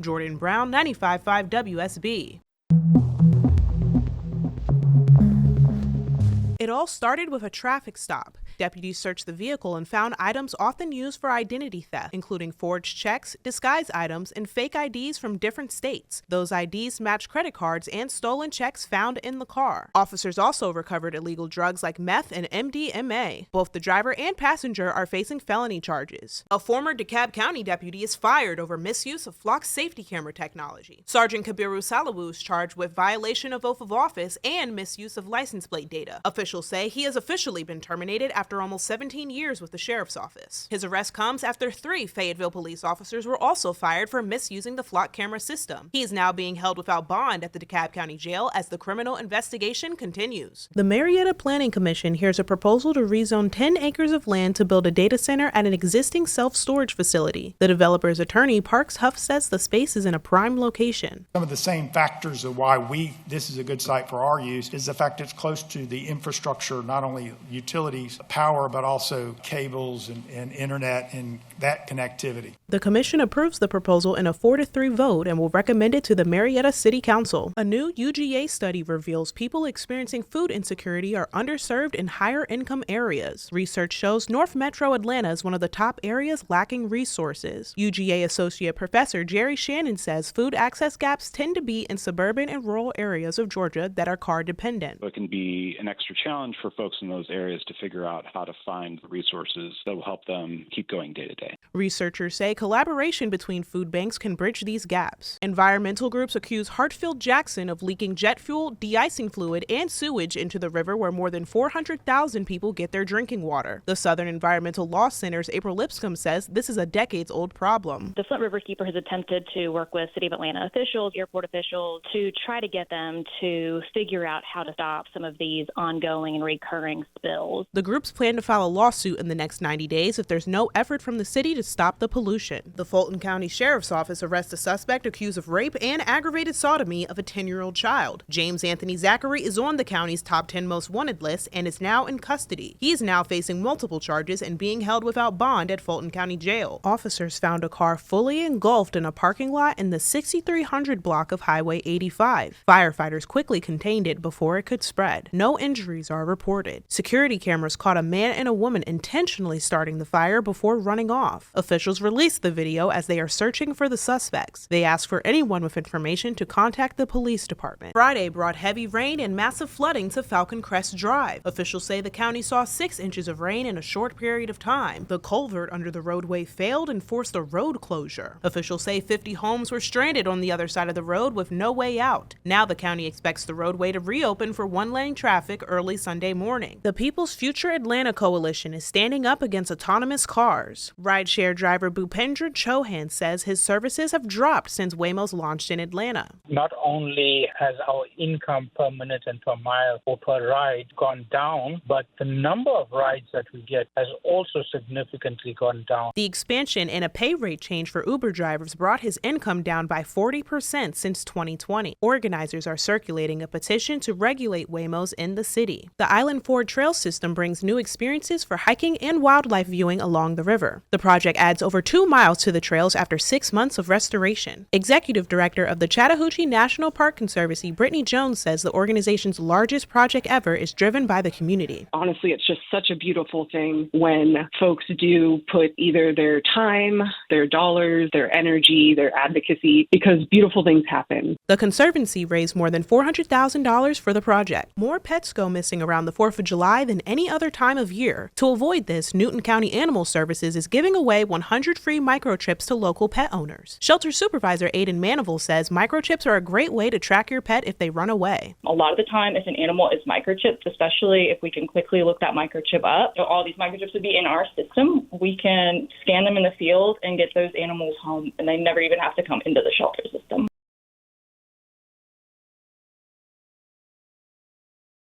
Jordan Brown, 95.5 WSB. It all started with a traffic stop. Deputies searched the vehicle and found items often used for identity theft, including forged checks, disguised items, and fake IDs from different states. Those IDs matched credit cards and stolen checks found in the car. Officers also recovered illegal drugs like meth and MDMA. Both the driver and passenger are facing felony charges. A former DeKalb County Deputy is fired over misuse of flock safety camera technology. Sergeant Kabiru Salawu is charged with violation of oath of office and misuse of license plate data. Officials say he has officially been terminated after almost 17 years with the sheriff's office. His arrest comes after 3 Fayetteville police officers were also fired for misusing the flock camera system. He is now being held without bond at the DeKalb County Jail as the criminal investigation continues. The Marietta Planning Commission hears a proposal to rezone 10 acres of land to build a data center at an existing self-storage facility. The developer's attorney, Parks Huff, says the space is in a prime location. Some of the same factors of why this is a good site for our use is the fact it's close to the infrastructure, not only utilities, power, but also cables and internet and that connectivity. The commission approves the proposal in a 4-3 vote and will recommend it to the Marietta City Council. A new UGA study reveals people experiencing food insecurity are underserved in higher income areas. Research shows North Metro Atlanta is one of the top areas lacking resources. UGA Associate Professor Jerry Shannon says food access gaps tend to be in suburban and rural areas of Georgia that are car dependent. It can be an extra challenge for folks in those areas to figure out how to find the resources that will help them keep going day to day. Researchers say collaboration between food banks can bridge these gaps. Environmental groups accuse Hartsfield-Jackson of leaking jet fuel, de-icing fluid, and sewage into the river where more than 400,000 people get their drinking water. The Southern Environmental Law Center's April Lipscomb says this is a decades-old problem. The Flint Riverkeeper has attempted to work with City of Atlanta officials, airport officials, to try to get them to figure out how to stop some of these ongoing and recurring spills. The groups plan to file a lawsuit in the next 90 days if there's no effort from the city to stop the pollution. The Fulton County Sheriff's Office arrests a suspect accused of rape and aggravated sodomy of a 10-year-old child. James Anthony Zachary is on the county's top 10 most wanted list and is now in custody. He is now facing multiple charges and being held without bond at Fulton County Jail. Officers found a car fully engulfed in a parking lot in the 6300 block of Highway 85. Firefighters quickly contained it before it could spread. No injuries are reported. Security cameras caught a man and a woman intentionally starting the fire before running off. Officials released the video as they are searching for the suspects. They asked for anyone with information to contact the police department. Friday brought heavy rain and massive flooding to Falcon Crest Drive. Officials say the county saw 6 inches of rain in a short period of time. The culvert under the roadway failed and forced a road closure. Officials say 50 homes were stranded on the other side of the road with no way out. Now the county expects the roadway to reopen for one-lane traffic early Sunday morning. The People's Future Atlanta Coalition is standing up against autonomous cars. Rideshare driver Bhupendra Chauhan says his services have dropped since Waymos launched in Atlanta. Not only has our income per minute and per mile or per ride gone down, but the number of rides that we get has also significantly gone down. The expansion and a pay rate change for Uber drivers brought his income down by 40% since 2020. Organizers are circulating a petition to regulate Waymos in the city. The Island Ford Trail system brings new experiences for hiking and wildlife viewing along the river. The project adds over 2 miles to the trails after 6 months of restoration. Executive Director of the Chattahoochee National Park Conservancy, Brittany Jones, says the organization's largest project ever is driven by the community. Honestly, it's just such a beautiful thing when folks do put either their time, their dollars, their energy, their advocacy, because beautiful things happen. The Conservancy raised more than $400,000 for the project. More pets go missing around the 4th of July than any other time of year. To avoid this, Newton County Animal Services is giving away 100 free microchips to local pet owners. Shelter Supervisor Aiden Manival says microchips are a great way to track your pet if they run away. A lot of the time, if an animal is microchipped, especially if we can quickly look that microchip up, so all these microchips would be in our system, we can scan them in the field and get those animals home, and they never even have to come into the shelter system.